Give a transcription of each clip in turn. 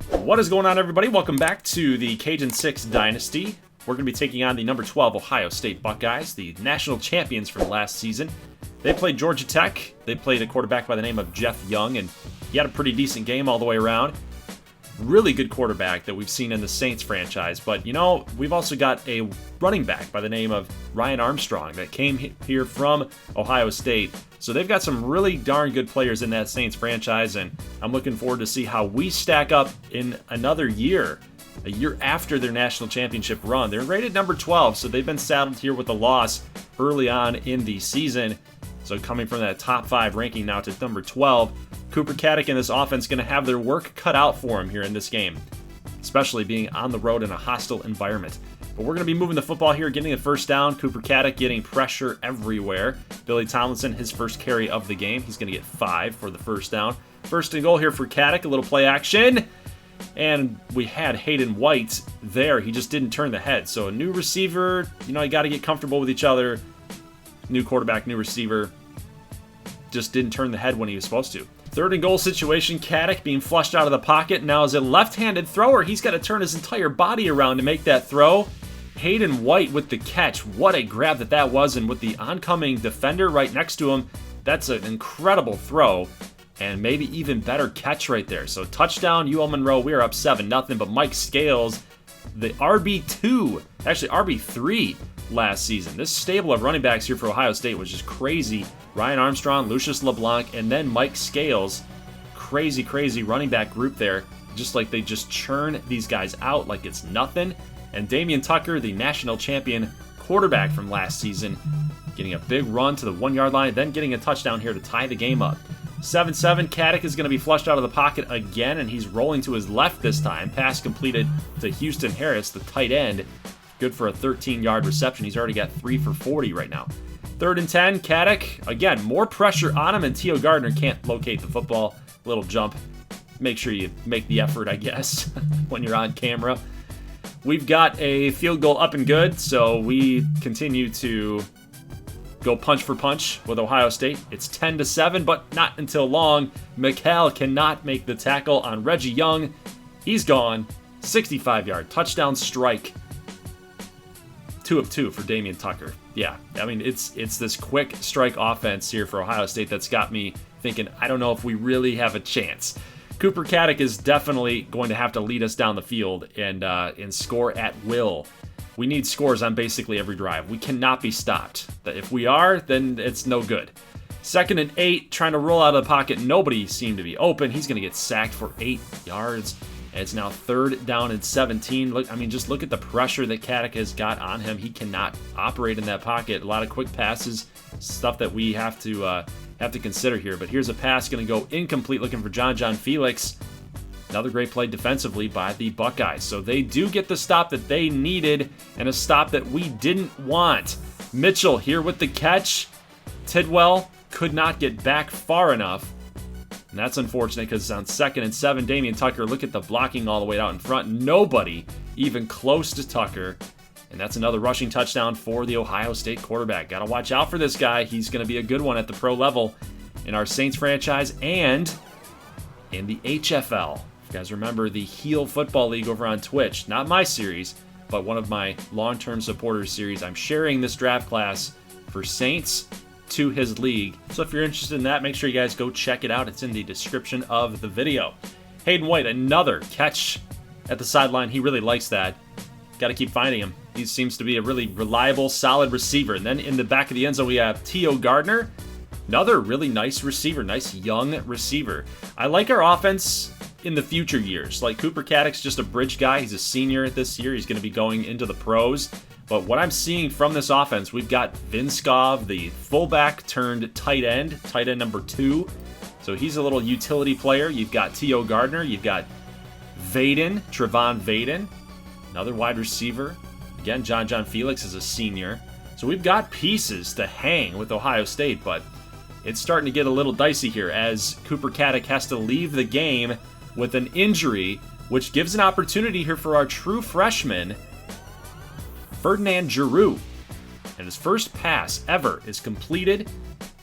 What is going on, everybody? Welcome back to the Cajun 6 Dynasty. We're going to be taking on the number 12 Ohio State Buckeyes, the national champions from last season. They played Georgia Tech. They played a quarterback by the name of Jeff Young, and he had a pretty decent game all the way around. Really good quarterback that we've seen in the Saints franchise. But, you know, we've also got a running back by the name of Ryan Armstrong that came here from Ohio State. So they've got some really darn good players in that Saints franchise, and I'm looking forward to see how we stack up in another year, a year after their national championship run. They're rated number 12, so they've been saddled here with a loss early on in the season. So coming from that top 5 ranking now to number 12, Cooper Caddick and this offense going to have their work cut out for him here in this game, especially being on the road in a hostile environment. But we're going to be moving the football here, getting the first down. Cooper Caddick getting pressure everywhere. Billy Tomlinson, his first carry of the game. He's going to get 5 for the first down. First and goal here for Caddick, a little play action. And we had Hayden White there. He just didn't turn the head. So a new receiver, you know, you got to get comfortable with each other. New quarterback, new receiver. Just didn't turn the head when he was supposed to. Third and goal situation, Caddick being flushed out of the pocket. Now as a left-handed thrower, he's got to turn his entire body around to make that throw. Hayden White with the catch. What a grab that was, and with the oncoming defender right next to him, that's an incredible throw, and maybe even better catch right there. So touchdown, UL Monroe. We are up 7-0, but Mike Scales, the RB2, actually RB3 last season. This stable of running backs here for Ohio State was just crazy. Ryan Armstrong, Lucius LeBlanc, and then Mike Scales. Crazy running back group there. Just like they just churn these guys out like it's nothing. And Damian Tucker, the national champion quarterback from last season, getting a big run to the 1-yard line, then getting a touchdown here to tie the game up. 7-7, Caddick is going to be flushed out of the pocket again, and he's rolling to his left this time. Pass completed to Houston Harris, the tight end. Good for a 13-yard reception. He's already got 3 for 40 right now. 3rd and 10, Caddick. Again, more pressure on him, and Tio Gardner can't locate the football. Little jump. Make sure you make the effort, I guess, when you're on camera. We've got a field goal up and good, so we continue to go punch for punch with Ohio State. It's 10-7, but not until long. McCall cannot make the tackle on Reggie Young. He's gone. 65-yard touchdown strike. 2 of 2 for Damian Tucker. Yeah, I mean, it's this quick strike offense here for Ohio State that's got me thinking, I don't know if we really have a chance. Cooper Caddick is definitely going to have to lead us down the field and score at will. We need scores on basically every drive. We cannot be stopped. If we are, then it's no good. 2nd and 8, trying to roll out of the pocket. Nobody seemed to be open. He's going to get sacked for 8 yards. And it's now 3rd down and 17. Just look at the pressure that Caddick has got on him. He cannot operate in that pocket. A lot of quick passes, stuff that we have to consider here. But here's a pass going to go incomplete, looking for John Felix. Another great play defensively by the Buckeyes. So they do get the stop that they needed and a stop that we didn't want. Mitchell here with the catch. Tidwell could not get back far enough. And that's unfortunate because it's on 2nd and 7. Damian Tucker, look at the blocking all the way out in front. Nobody even close to Tucker. And that's another rushing touchdown for the Ohio State quarterback. Got to watch out for this guy. He's going to be a good one at the pro level in our Saints franchise and in the HFL. If you guys remember the Heel Football League over on Twitch, not my series, but one of my long-term supporters series. I'm sharing this draft class for Saints to his league. So if you're interested in that, make sure you guys go check it out. It's in the description of the video. Hayden White, another catch at the sideline. He really likes that. Got to keep finding him. He seems to be a really reliable, solid receiver. And then in the back of the end zone, we have Tio Gardner. Another really nice receiver, nice young receiver. I like our offense in the future years. Like Cooper Caddick's just a bridge guy. He's a senior this year. He's going to be going into the pros. But what I'm seeing from this offense, we've got Vinskov, the fullback turned tight end number 2. So he's a little utility player. You've got Tio Gardner. You've got Trevon Vaden, another wide receiver. Again, John Felix is a senior. So we've got pieces to hang with Ohio State, but it's starting to get a little dicey here as Cooper Caddick has to leave the game with an injury, which gives an opportunity here for our true freshman, Ferdinand Giroux. And his first pass ever is completed,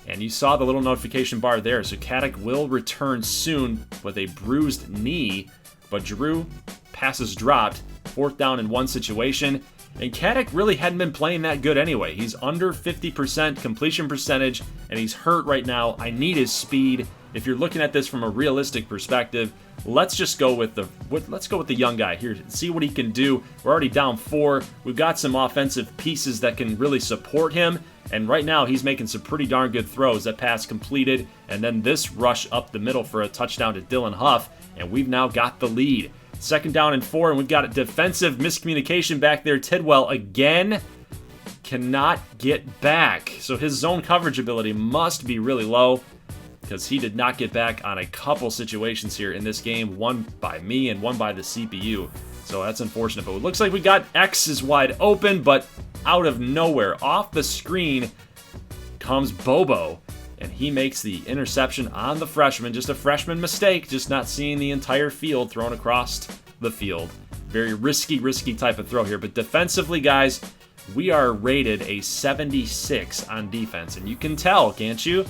and you saw the little notification bar there, so Caddick will return soon with a bruised knee. but Giroux passes dropped, 4th down in 1 situation, and Caddick really hadn't been playing that good anyway. He's under 50% completion percentage, and he's hurt right now. I need his speed. If you're looking at this from a realistic perspective, let's just go with the young guy here. See what he can do. We're already down 4. We've got some offensive pieces that can really support him. And right now, he's making some pretty darn good throws. That pass completed, and then this rush up the middle for a touchdown to Dylan Huff, and we've now got the lead. 2nd down and 4, and we've got a defensive miscommunication back there. Tidwell again cannot get back. So his zone coverage ability must be really low, because he did not get back on a couple situations here in this game, one by me and one by the CPU. So that's unfortunate, but it looks like we got X is wide open, but out of nowhere, off the screen, comes Bobo, and he makes the interception on the freshman. Just a freshman mistake, just not seeing the entire field thrown across the field. Very risky type of throw here, but defensively, guys, we are rated a 76 on defense, and you can tell, can't you?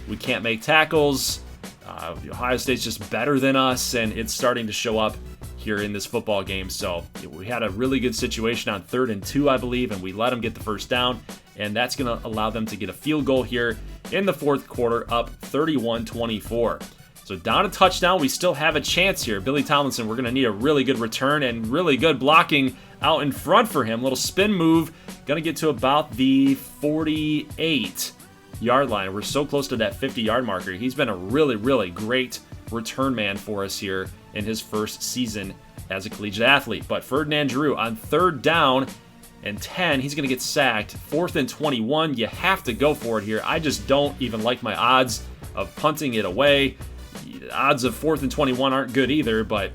We can't make tackles. Ohio State's just better than us, and it's starting to show up here in this football game. So we had a really good situation on 3rd and 2, I believe, and we let them get the 1st down, and that's going to allow them to get a field goal here in the 4th quarter, up 31-24. So down a touchdown, we still have a chance here. Billy Tomlinson, we're going to need a really good return and really good blocking out in front for him. Little spin move, going to get to about the 48-yard line. We're so close to that 50-yard marker. He's been a really great return man for us here in his first season as a collegiate athlete. But Ferdinand Giroux on 3rd down and 10, he's going to get sacked. 4th and 21, you have to go for it here. I just don't even like my odds of punting it away. The odds of 4th and 21 aren't good either, but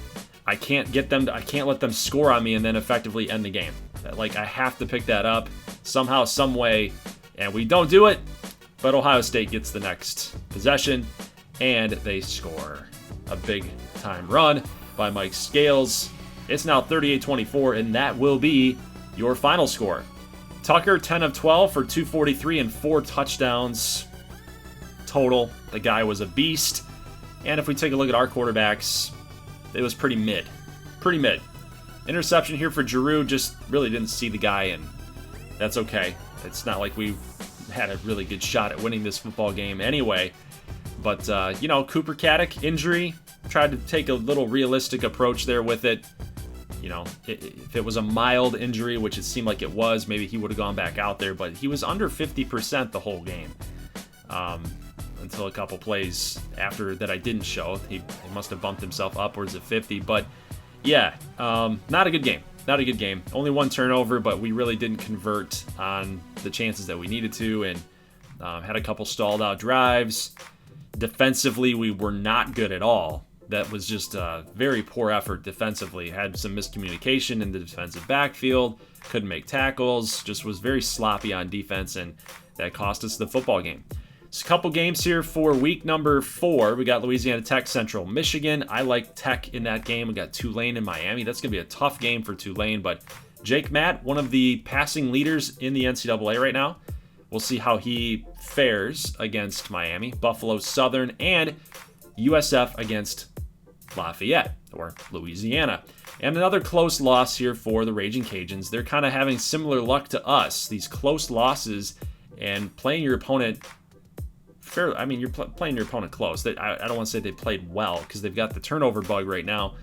I can't let them score on me and then effectively end the game. Like, I have to pick that up somehow, some way, and we don't do it, but Ohio State gets the next possession, and they score a big-time run by Mike Scales. It's now 38-24, and that will be your final score. Tucker, 10 of 12 for 243 and 4 touchdowns total. The guy was a beast. And if we take a look at our quarterbacks, it was pretty mid. Pretty mid. Interception here for Giroux, just really didn't see the guy, and that's okay. It's not like we had a really good shot at winning this football game anyway. But, Cooper Caddick, injury, tried to take a little realistic approach there with it. If it was a mild injury, which it seemed like it was, maybe he would have gone back out there, but he was under 50% the whole game. Until a couple plays after that I didn't show. He must have bumped himself upwards of 50, but yeah, not a good game. Not a good game. Only 1 turnover, but we really didn't convert on the chances that we needed to, and had a couple stalled out drives. Defensively, we were not good at all. That was just a very poor effort defensively. Had some miscommunication in the defensive backfield, couldn't make tackles, just was very sloppy on defense, and that cost us the football game. So a couple games here for week number 4. We got Louisiana Tech, Central Michigan. I like Tech in that game. We got Tulane and Miami. That's going to be a tough game for Tulane, but Jake Matt, one of the passing leaders in the NCAA right now. We'll see how he fares against Miami, Buffalo Southern, and USF against Lafayette, or Louisiana. And another close loss here for the Raging Cajuns. They're kind of having similar luck to us, these close losses, and playing your opponent fairly. I mean, you're playing your opponent close. I don't want to say they played well, because they've got the turnover bug right now.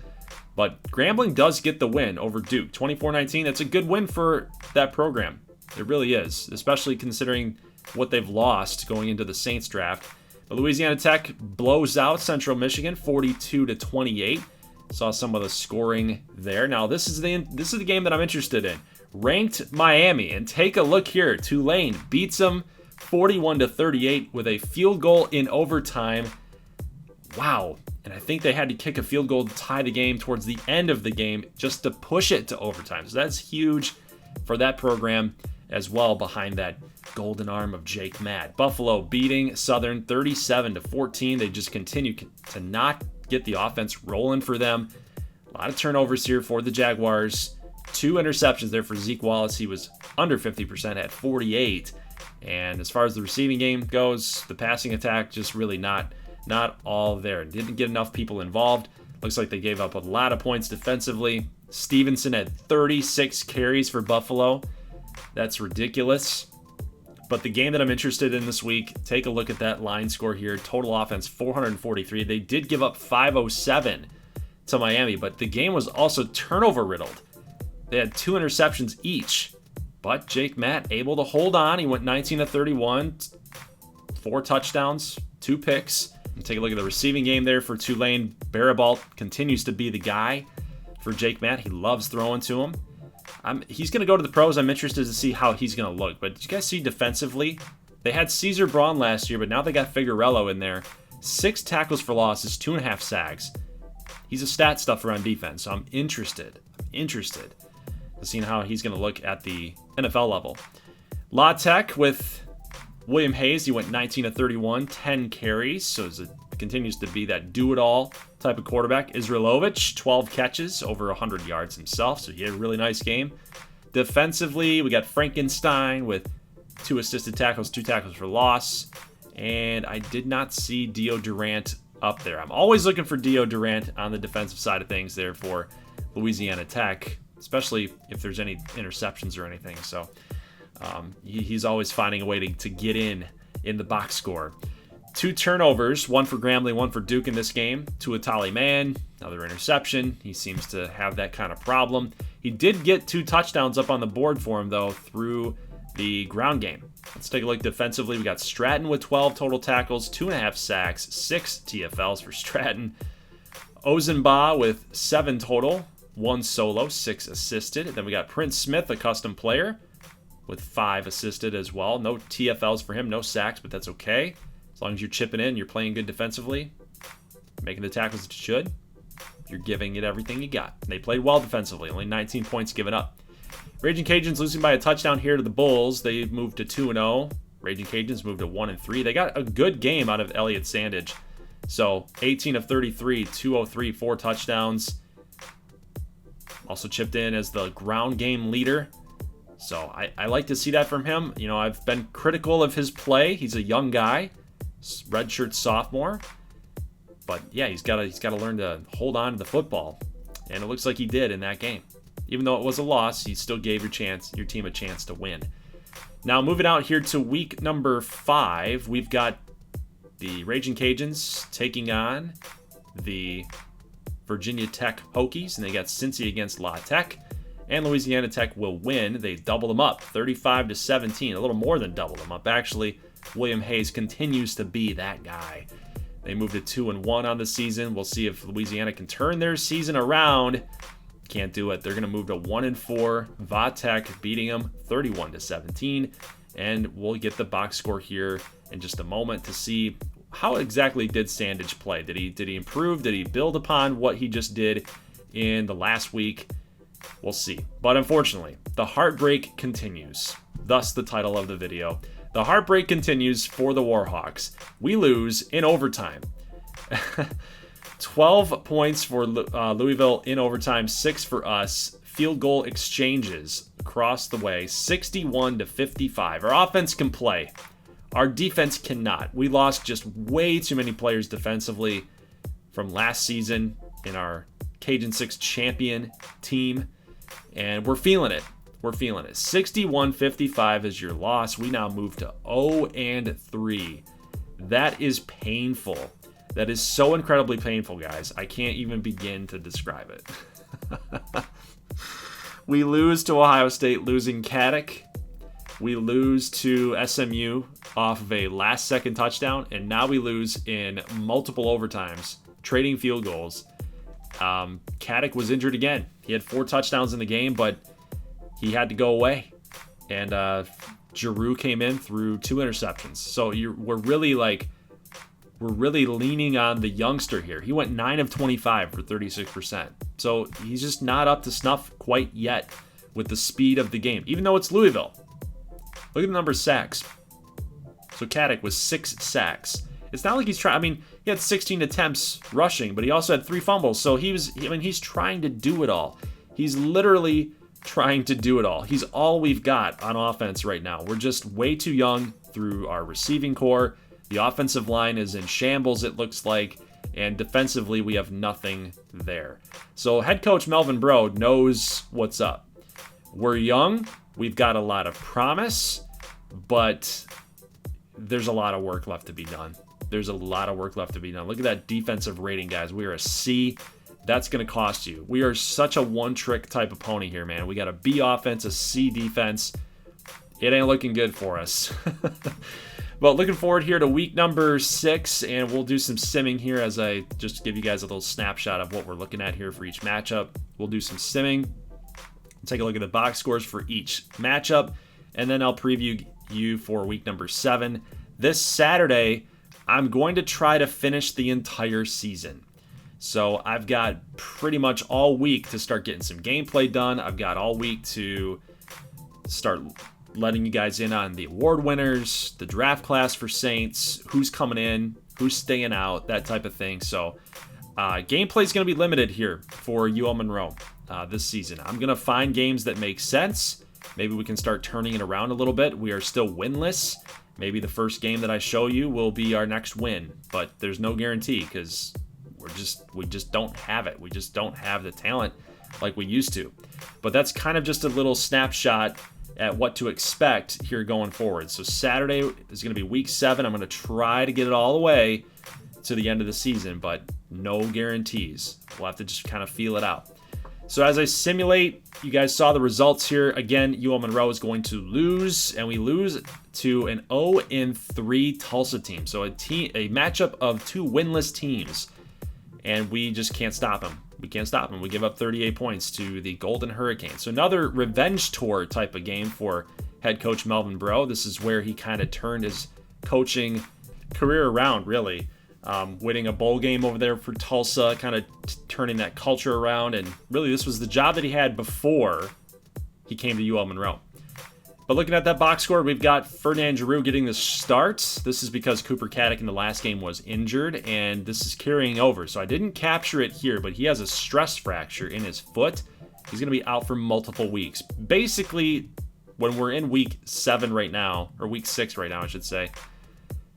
But Grambling does get the win over Duke, 24-19. That's a good win for that program. It really is, especially considering what they've lost going into the Saints draft. But Louisiana Tech blows out Central Michigan, 42-28. Saw some of the scoring there. Now this is the game that I'm interested in. Ranked Miami, and take a look here. Tulane beats them 41-38 with a field goal in overtime. Wow. And I think they had to kick a field goal to tie the game towards the end of the game just to push it to overtime. So that's huge for that program as well, behind that golden arm of Jake Matt. Buffalo beating Southern 37-14. They just continue to not get the offense rolling for them. A lot of turnovers here for the Jaguars. 2 interceptions there for Zeke Wallace. He was under 50% at 48. And as far as the receiving game goes, the passing attack just really not all there. Didn't get enough people involved. Looks like they gave up a lot of points defensively. Stevenson had 36 carries for Buffalo. That's ridiculous. But the game that I'm interested in this week, take a look at that line score here. Total offense, 443. They did give up 507 to Miami, but the game was also turnover riddled. They had 2 interceptions each. But Jake Matt able to hold on. He went 19 of 31, 4 touchdowns, 2 picks. And take a look at the receiving game there for Tulane. Barabalt continues to be the guy for Jake Matt. He loves throwing to him. He's going to go to the pros. I'm interested to see how he's going to look. But did you guys see defensively? They had Caesar Braun last year, but now they got Figueroa in there. 6 tackles for losses, 2.5 sacks. He's a stat stuffer on defense, so I'm interested to see how he's going to look at the NFL level. La Tech with William Hayes. He went 19 of 31, 10 carries, so it continues to be that do-it-all type of quarterback. Izrailovich, 12 catches, over 100 yards himself, so he had a really nice game. Defensively, we got Frankenstein with 2 assisted tackles, 2 tackles for loss, and I did not see Dio Durant up there. I'm always looking for Dio Durant on the defensive side of things there for Louisiana Tech, especially if there's any interceptions or anything. So he's always finding a way to get in the box score. 2 turnovers, 1 for Grambling, 1 for Duke in this game. To Atali Man, another interception. He seems to have that kind of problem. He did get 2 touchdowns up on the board for him, though, through the ground game. Let's take a look defensively. We got Stratton with 12 total tackles, 2.5 sacks, 6 TFLs for Stratton. Ozenba with 7 total, 1 solo, 6 assisted. Then we got Prince Smith, a custom player, with 5 assisted as well. No TFLs for him, no sacks, but that's okay. As long as you're chipping in, you're playing good defensively, making the tackles that you should, you're giving it everything you got. They played well defensively, only 19 points given up. Raging Cajuns losing by a touchdown here to the Bulls. They moved to 2-0. Raging Cajuns moved to 1-3. They got a good game out of Elliott Sandage. So 18 of 33, 203, 4 touchdowns. Also chipped in as the ground game leader. So I like to see that from him. You know, I've been critical of his play. He's a young guy, redshirt sophomore. But yeah, he's got to learn to hold on to the football. And it looks like he did in that game. Even though it was a loss, he still gave your team a chance to win. Now, moving out here to week number 5, we've got the Raging Cajuns taking on the Virginia Tech Hokies, and they got Cincy against La Tech, and Louisiana Tech will win. They doubled them up, 35-17, a little more than doubled them up. Actually, William Hayes continues to be that guy. They moved to 2-1 on the season. We'll see if Louisiana can turn their season around. Can't do it. They're going to move to 1-4. Va Tech beating them 31-17. And we'll get the box score here in just a moment to see how exactly did Sandage play. Did he improve? Did he build upon what he just did in the last week? We'll see. But unfortunately, the heartbreak continues. Thus the title of the video. The heartbreak continues for the Warhawks. We lose in overtime. 12 points for Louisville in overtime, 6 for us. Field goal exchanges across the way, 61-55. Our offense can play. Our defense cannot. We lost just way too many players defensively from last season in our Cajun 6 champion team, and we're feeling it. 61-55 is your loss. We now move to 0-3. That is painful. That is so incredibly painful, guys. I can't even begin to describe it. We lose to Ohio State, losing Caddick. We lose to SMU off of a last-second touchdown, and now we lose in multiple overtimes, trading field goals. Caddick was injured again. He had 4 touchdowns in the game, but he had to go away. And Giroux came in through 2 interceptions. So we're really leaning on the youngster here. He went 9 of 25 for 36%. So he's just not up to snuff quite yet with the speed of the game, even though it's Louisville. Look at the number of sacks. So Caddick was 6 sacks. It's not like he's trying. I mean, he had 16 attempts rushing, but he also had 3 fumbles. So he's trying to do it all. He's literally trying to do it all. He's all we've got on offense right now. We're just way too young through our receiving core. The offensive line is in shambles, it looks like. And defensively, we have nothing there. So head coach Melvin Breaux knows what's up. We're young. We've got a lot of promise, but there's a lot of work left to be done. There's a lot of work left to be done. Look at that defensive rating, guys. We are a C. That's going to cost you. We are such a one-trick type of pony here, man. We got a B offense, a C defense. It ain't looking good for us. But looking forward here to week number 6, and we'll do some simming here as I just give you guys a little snapshot of what we're looking at here for each matchup. We'll do some simming, take a look at the box scores for each matchup, and then I'll preview you for week number 7. This Saturday, I'm going to try to finish the entire season. So I've got pretty much all week to start getting some gameplay done. I've got all week to start letting you guys in on the award winners, the draft class for Saints, who's coming in, who's staying out, that type of thing. So gameplay is going to be limited here for UL Monroe this season. I'm going to find games that make sense. Maybe we can start turning it around a little bit. We are still winless. Maybe the first game that I show you will be our next win, but there's no guarantee because we just don't have it. We just don't have the talent like we used to. But that's kind of just a little snapshot at what to expect here going forward. So Saturday is going to be week 7. I'm going to try to get it all the way to the end of the season, but no guarantees. We'll have to just kind of feel it out. So as I simulate, you guys saw the results here. Again, UL Monroe is going to lose, and we lose to an 0-3 Tulsa team. So a matchup of 2 winless teams, and we just can't stop them. We can't stop them. We give up 38 points to the Golden Hurricanes. So another revenge tour type of game for head coach Melvin Breaux. This is where he kind of turned his coaching career around, really. Winning a bowl game over there for Tulsa, kind of turning that culture around. And really, this was the job that he had before he came to UL Monroe. But looking at that box score, we've got Ferdinand Giroux getting the start. This is because Cooper Caddick in the last game was injured, and this is carrying over. So I didn't capture it here, but he has a stress fracture in his foot. He's going to be out for multiple weeks. Basically, when we're in week 7 right now, or week 6 right now, I should say,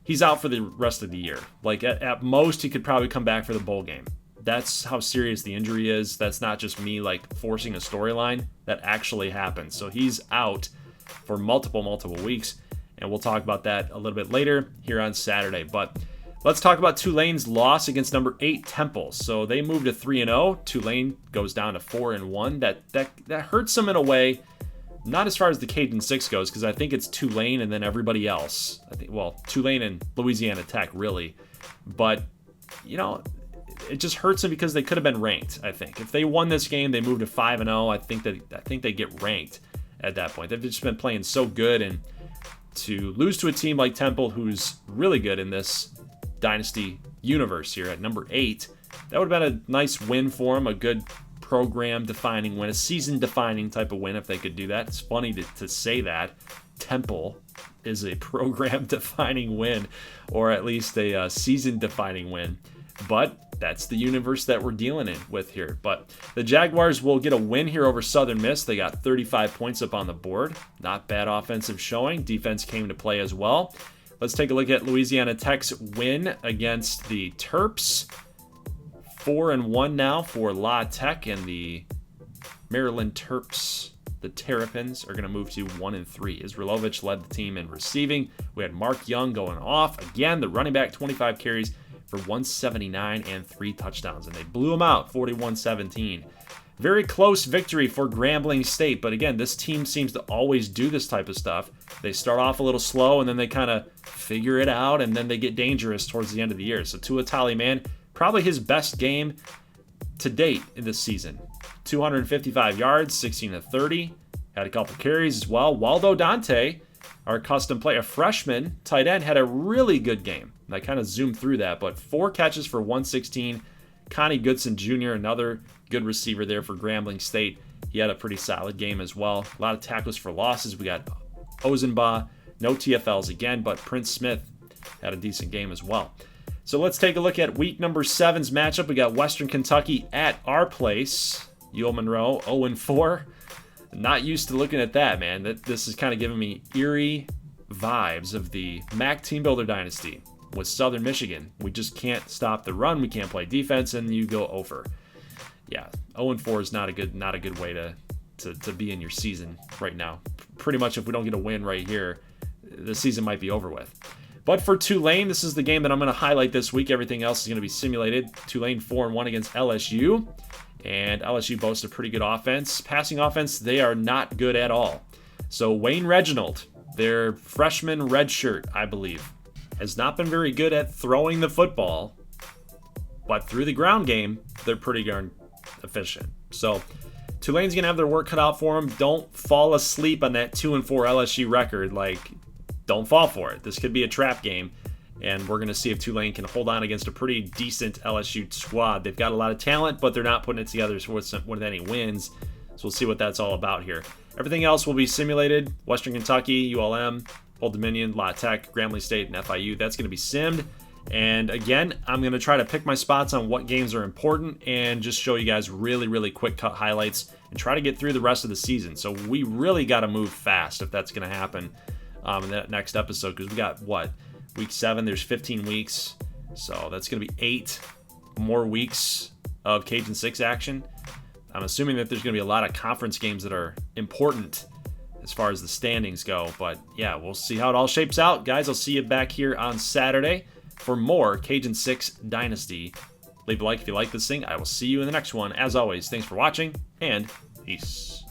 he's out for the rest of the year. Like, at most, he could probably come back for the bowl game. That's how serious the injury is. That's not just me, like, forcing a storyline. That actually happened. So he's out for multiple weeks, and we'll talk about that a little bit later here on Saturday. But let's talk about Tulane's loss against number 8 Temple. So they moved to 3-0. Tulane goes down to 4-1. That hurts them in a way, not as far as the Cajun 6 goes, because I think it's Tulane and then everybody else. Tulane and Louisiana Tech, really. But, it just hurts them because they could have been ranked, I think. If they won this game, they moved to 5-0. I think they get ranked at that point. They've just been playing so good, and to lose to a team like Temple, who's really good in this Dynasty universe here at number 8, that would have been a nice win for them, a good program-defining win, a season-defining type of win if they could do that. It's funny to say that. Temple is a program-defining win, or at least a season-defining win. But that's the universe that we're dealing with here. But the Jaguars will get a win here over Southern Miss. They got 35 points up on the board. Not bad offensive showing. Defense came to play as well. Let's take a look at Louisiana Tech's win against the Terps. 4-1 now for La Tech, and the Maryland Terps, the Terrapins, are going to move to 1-3. Izraelovich led the team in receiving. We had Mark Young going off. Again, the running back, 25 carries for 179 and 3 touchdowns, and they blew them out 41-17. Very close victory for Grambling State, but again, this team seems to always do this type of stuff. They start off a little slow, and then they kind of figure it out, and then they get dangerous towards the end of the year. So Tua Taliman, probably his best game to date in this season. 255 yards, 16-30, had a couple carries as well. Waldo Dante, our custom player, freshman tight end, had a really good game. And I kind of zoomed through that, but 4 catches for 116. Connie Goodson Jr., another good receiver there for Grambling State. He had a pretty solid game as well. A lot of tackles for losses. We got Ozenbaugh, no TFLs again, but Prince Smith had a decent game as well. So let's take a look at week number 7's matchup. We got Western Kentucky at our place. UL Monroe, 0-4. Not used to looking at that, man. This is kind of giving me eerie vibes of the MAC Team Builder Dynasty. with Southern Michigan. We just can't stop the run. We can't play defense, and you go over. Yeah, 0-4 is not a good way to be in your season right now. Pretty much, if we don't get a win right here, the season might be over with. But for Tulane, this is the game that I'm going to highlight this week. Everything else is going to be simulated. Tulane 4-1 against LSU. And LSU boasts a pretty good offense. Passing offense, they are not good at all. So Wayne Reginald, their freshman redshirt, I believe, has not been very good at throwing the football. But through the ground game, they're pretty darn efficient. So Tulane's going to have their work cut out for them. Don't fall asleep on that 2-4 LSU record. Don't fall for it. This could be a trap game. And we're going to see if Tulane can hold on against a pretty decent LSU squad. They've got a lot of talent, but they're not putting it together with any wins. So we'll see what that's all about here. Everything else will be simulated. Western Kentucky, ULM, Old Dominion, La Tech, Grambling State, and FIU. That's going to be simmed. And again, I'm going to try to pick my spots on what games are important and just show you guys really, really quick cut highlights and try to get through the rest of the season. So we really got to move fast if that's going to happen in that next episode, because we got, Week 7, there's 15 weeks, so that's going to be 8 more weeks of Cajun 6 action. I'm assuming that there's going to be a lot of conference games that are important as far as the standings go, but yeah, we'll see how it all shapes out. Guys, I'll see you back here on Saturday for more Cajun 6 Dynasty. Leave a like if you like this thing. I will see you in the next one. As always, thanks for watching, and peace.